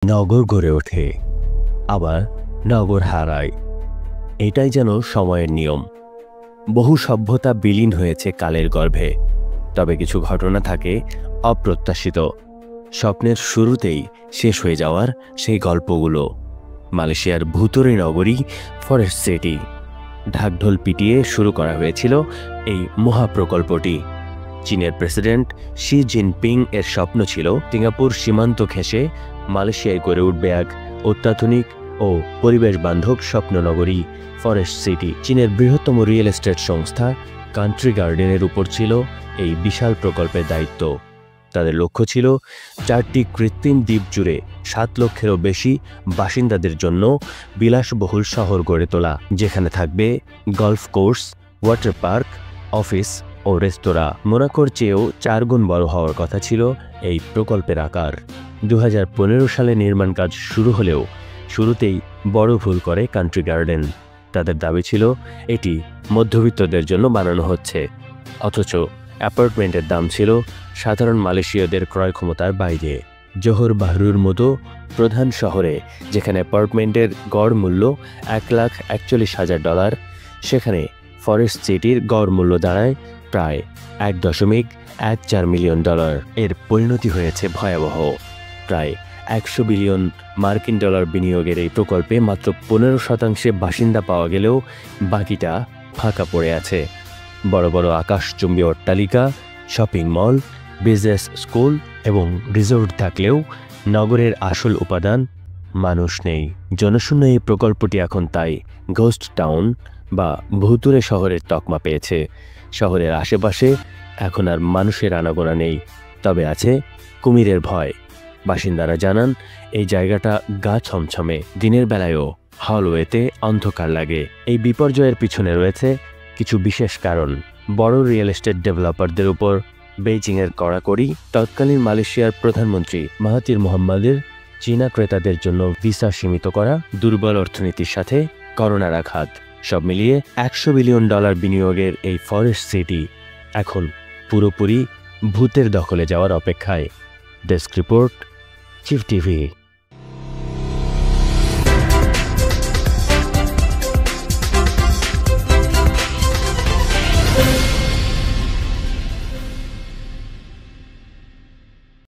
নগর গড়ে ওঠে, আবার নগর হারায়। এটাই যেন সময়ের নিয়ম। বহু সভ্যতা বিলীন হয়েছে কালের গর্ভে, তবে কিছু ঘটনা থাকে অপ্রত্যাশিত, স্বপ্নের শুরুতেই শেষ হয়ে যাওয়ার সেই গল্পগুলো। মালয়েশিয়ার ভুতুরে নগরী ফরেস্ট সিটি। ঢাকঢোল পিটিয়ে শুরু করা হয়েছিল এই মহাপ্রকল্পটি। চীনের প্রেসিডেন্ট শি জিনপিং এর স্বপ্ন ছিল সিঙ্গাপুর সীমান্ত ঘেঁষে মালয়েশিয়ায় গড়ে উঠবে এক অত্যাধুনিক ও পরিবেশ বান্ধব স্বপ্ননগরী ফরেস্ট সিটি। চীনের বৃহত্তম রিয়েল এস্টেট সংস্থা কান্ট্রি গার্ডেনের উপর ছিল এই বিশাল প্রকল্পের দায়িত্ব। তাদের লক্ষ্য ছিল 4টি কৃত্রিম দ্বীপ জুড়ে 7 লক্ষেরও বেশি বাসিন্দাদের জন্য বিলাসবহুল শহর গড়ে তোলা, যেখানে থাকবে golf course, water park, office ও রেস্তোরাঁ। মোনাকোর চেয়েও 4 গুণ বড় হওয়ার কথা ছিল এই প্রকল্পের আকার। 2015 সালে নির্মাণ কাজ শুরু হলেও শুরুতেই বড় ভুল করে কান্ট্রি গার্ডেন। তাদের দাবি ছিল এটি মধ্যবিত্তদের জন্য বানানো হচ্ছে, অথচ অ্যাপার্টমেন্টের দাম ছিল সাধারণ মালয়েশীয়দের ক্রয় ক্ষমতার বাইরে। জোহর বাহরুর মতো প্রধান শহরে যেখানে অ্যাপার্টমেন্টের গড় মূল্য $1,41,000, সেখানে ফরেস্ট সিটির গড় মূল্য দাঁড়ায় প্রায় $1.14 মিলিয়ন। এর পরিণতি হয়েছে ভয়াবহ। প্রায় $100 বিলিয়ন বিনিয়োগের এই প্রকল্পে মাত্র 15% বাসিন্দা পাওয়া গেলেও বাকিটা ফাঁকা পড়ে আছে। বড় বড় আকাশচুম্বী অট্টালিকা, শপিং মল, বিজনেস স্কুল এবং রিসোর্ট থাকলেও নগরের আসল উপাদান মানুষ নেই। জনশূন্য এই প্রকল্পটি এখন তাই ঘোস্ট টাউন বা ভুতুরে শহরের তকমা পেয়েছে। শহরের আশেপাশে এখন আর মানুষের আনাগোনা নেই, তবে আছে কুমিরের ভয়। বাসিন্দারা জানান এই জায়গাটা গা ছমছমে, দিনের বেলায়ও হলওয়েতে অন্ধকার লাগে। এই বিপর্যয়ের পিছনে রয়েছে কিছু বিশেষ কারণ। বড় রিয়েল এস্টেট ডেভেলপারদের উপর বেইজিংয়ের কড়াকড়ি, তৎকালীন মালয়েশিয়ার প্রধানমন্ত্রী মাহাথির মোহাম্মদের চীনা ক্রেতাদের জন্য ভিসা সীমিত করা, দুর্বল অর্থনীতির সাথে করোনার আঘাত, সব মিলিয়ে $100 বিলিয়ন বিনিয়োগের এই ফরেস্ট সিটি এখন পুরোপুরি ভূতের দখলে যাওয়ার অপেক্ষায়। Desk report, chief TV.